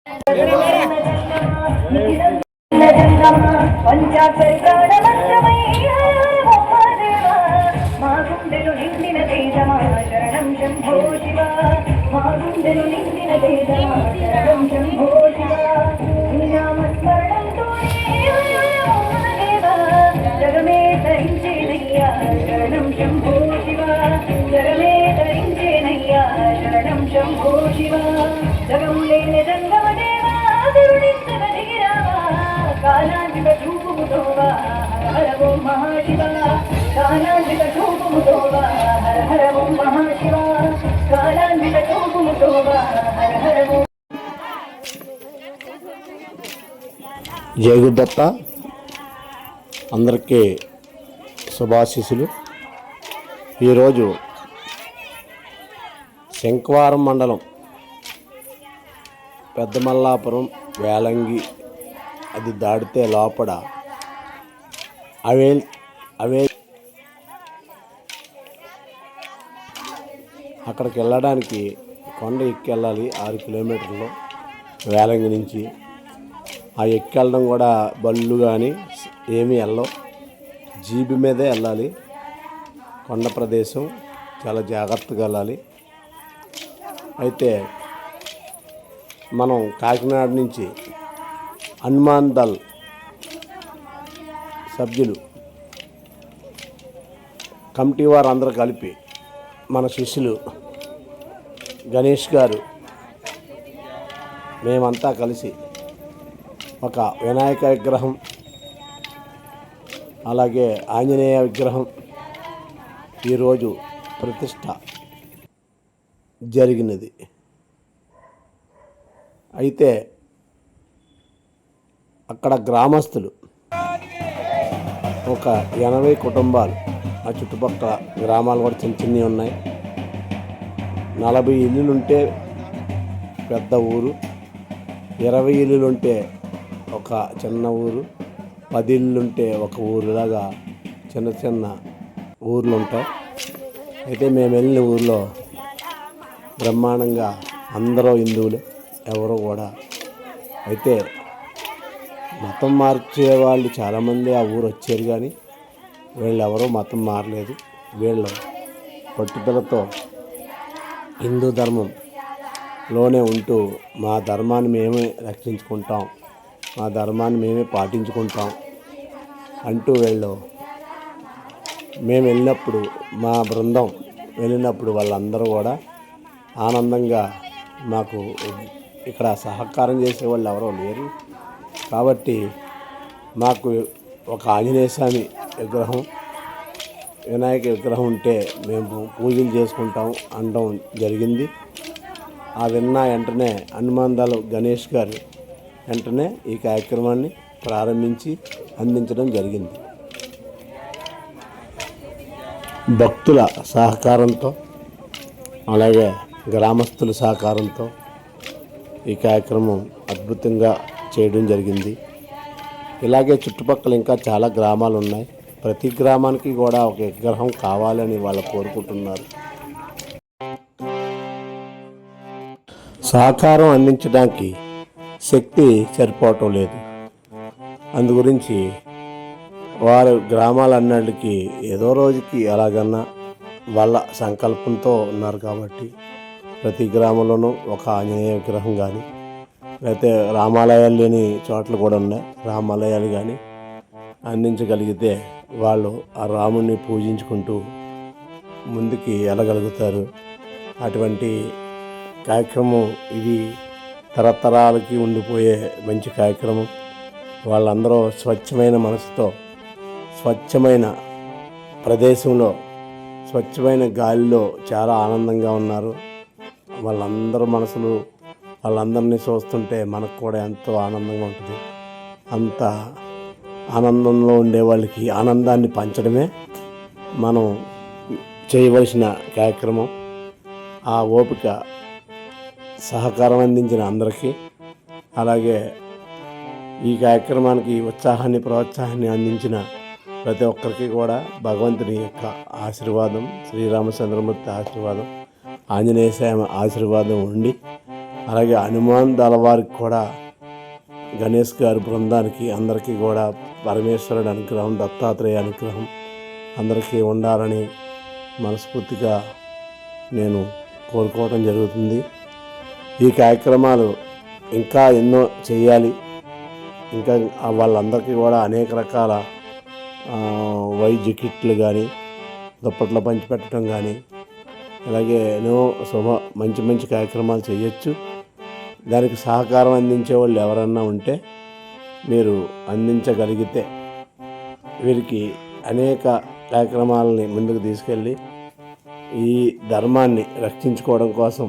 మా గుండెలు నిండిన తేజమా శరణం శంభో శివ, మా గుండెలు నిండిన తేజమా శరణం శంభో శివ, నీ నామస్మరణంతోనే జగమే తరించేనయ్యా శరణం శంభో శివ, జగమే తరించేనయ్యా శరణం శంభో శివ, జగం లేని జంగమదేవా తిరుడించగ దిగిరావా, కాలాంతిక చూపుముతోవా హర హర ఓం మహాశివ, కాలాంతిక చూపుముతోవా హర హర ఓం మహాశివ, కాలాంతిక చూపుముతోవా హర హర ఓం. జై గురుదత్త. అందరికీ శుభాశీస్సులు. ఈరోజు శంఖవరం మండలం పెద్దమల్లాపురం వేలంగి అది దాటితే లోపల అవే అక్కడికి వెళ్ళడానికి కొండ ఎక్కి వెళ్ళాలి 6 కిలోమీటర్లు వేలంగి నుంచి. ఆ ఎక్కి వెళ్ళడం కూడా బళ్ళు కానీ ఏమీ వెళ్ళవు, జీబీ మీదే వెళ్ళాలి. కొండ ప్రదేశం చాలా జాగ్రత్తగా వెళ్ళాలి. అయితే మనం కాకినాడ నుంచి హనుమాన్ దళ్ సభ్యులు కమిటీ వారు అందరూ కలిపి మన శిష్యులు గణేష్ గారు మేమంతా కలిసి ఒక వినాయక విగ్రహం అలాగే ఆంజనేయ విగ్రహం ఈరోజు ప్రతిష్ట జరిగినది. అయితే అక్కడ గ్రామస్తులు ఒక 80 కుటుంబాలు, ఆ చుట్టుపక్కల గ్రామాలు కూడా చిన్న చిన్నవి ఉన్నాయి. 40 ఇల్లులుంటే పెద్ద ఊరు, 20 ఇల్లులుంటే ఒక చిన్న ఊరు, 10 ఇల్లుంటే ఒక ఊరులాగా చిన్న చిన్న ఊర్లు ఉంటాయి. అయితే మేము వెళ్ళిన ఊర్లో బ్రహ్మాండంగా అందరూ హిందువులే, ఎవరు కూడా. అయితే మతం మార్చే వాళ్ళు చాలామంది ఆ ఊరు వచ్చారు, కానీ వీళ్ళు ఎవరూ మతం మారలేదు. వీళ్ళు పట్టుదలతో హిందూ ధర్మంలోనే ఉంటూ మా ధర్మాన్ని మేమే రక్షించుకుంటాం, మా ధర్మాన్ని మేమే పాటించుకుంటాం అంటూ వీళ్ళు మేము వెళ్ళినప్పుడు, మా బృందం వెళ్ళినప్పుడు వాళ్ళందరూ కూడా ఆనందంగా మాకు ఇక్కడ సహకారం చేసేవాళ్ళు ఎవరో లేరు. కాబట్టి మాకు ఒక ఆంజనేయ స్వామి విగ్రహం, వినాయక విగ్రహం ఉంటే మేము పూజలు చేసుకుంటాం అనడం జరిగింది. ఆ విన్న వెంటనే హనుమాన్ దళ్ గణేష్ గారు వెంటనే ఈ కార్యక్రమాన్ని ప్రారంభించి అందించడం జరిగింది. భక్తుల సహకారంతో అలాగే గ్రామస్తుల సహకారంతో ఈ కార్యక్రమం అద్భుతంగా చేయడం జరిగింది. ఇలాగే చుట్టుపక్కల ఇంకా చాలా గ్రామాలు ఉన్నాయి. ప్రతి గ్రామానికి కూడా ఒక విగ్రహం కావాలని వాళ్ళు కోరుకుంటున్నారు. సహకారం అందించడానికి శక్తి సరిపోవటం లేదు. అందుగురించి వారు గ్రామాలన్నిటికీ ఏదో రోజుకి ఎలాగన్నా వాళ్ళ సంకల్పంతో ఉన్నారు. కాబట్టి ప్రతి గ్రామంలోనూ ఒక ఆంజనేయ విగ్రహం కానీ, లేకపోతే రామాలయాలు లేని చోట్ల కూడా ఉన్నాయి, రామాలయాలు కానీ అందించగలిగితే వాళ్ళు ఆ రాముడిని పూజించుకుంటూ ముందుకి వెళ్ళగలుగుతారు. అటువంటి కార్యక్రమం ఇది తరతరాలకి ఉండిపోయే మంచి కార్యక్రమం. వాళ్ళందరూ స్వచ్ఛమైన మనసుతో, స్వచ్ఛమైన ప్రదేశంలో, స్వచ్ఛమైన గాలిలో చాలా ఆనందంగా ఉన్నారు. వాళ్ళందరూ మనసులు, వాళ్ళందరినీ చూస్తుంటే మనకు కూడా ఎంతో ఆనందంగా ఉంటుంది. అంత ఆనందంలో ఉండే వాళ్ళకి ఆనందాన్ని పంచడమే మనం చేయవలసిన కార్యక్రమం. ఆ ఓపిక సహకారం అందించిన అందరికీ, అలాగే ఈ కార్యక్రమానికి ఉత్సాహాన్ని, ప్రోత్సాహాన్ని అందించిన ప్రతి ఒక్కరికి కూడా భగవంతుని యొక్క ఆశీర్వాదం, శ్రీరామచంద్రమూర్తి ఆశీర్వాదం, ఆంజనేయ స్వామి ఆశీర్వాదం ఉండి అలాగే హనుమాన్ దళ వారికి కూడా గణేష్ గారి బృందానికి అందరికీ కూడా పరమేశ్వరుడి అనుగ్రహం, దత్తాత్రేయ అనుగ్రహం అందరికీ ఉండాలని మనస్ఫూర్తిగా నేను కోరుకోవడం జరుగుతుంది. ఈ కార్యక్రమాలు ఇంకా ఎన్నో చేయాలి. ఇంకా వాళ్ళందరికీ కూడా అనేక రకాల వైద్య కిట్లు కానీ, దుప్పట్లు పంచిపెట్టడం కానీ, అలాగే ఎన్నో మంచి మంచి కార్యక్రమాలు చేయొచ్చు. దానికి సహకారం అందించే వాళ్ళు ఎవరన్నా ఉంటే మీరు అందించగలిగితే వీరికి అనేక కార్యక్రమాలని ముందుకు తీసుకెళ్ళి ఈ ధర్మాన్ని రక్షించుకోవడం కోసం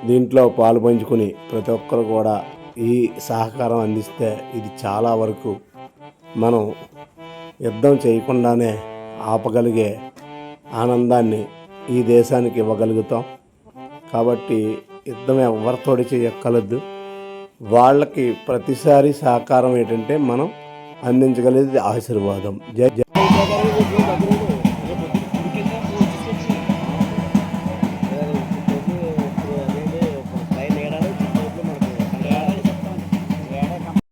దీంట్లో పాలు పంచుకుని ప్రతి ఒక్కరు కూడా ఈ సహకారం అందిస్తే ఇది చాలా వరకు మనం యుద్ధం చేయకుండానే ఆపగలిగే ఆనందాన్ని ఈ దేశానికి ఇవ్వగలుగుతాం. కాబట్టి యుద్ధం ఎవరితోటి చేయక్కర్లేదు. వాళ్ళకి ప్రతిసారి సహకారం ఏంటంటే మనం అందించగలిగేది ఆశీర్వాదం. జై జై.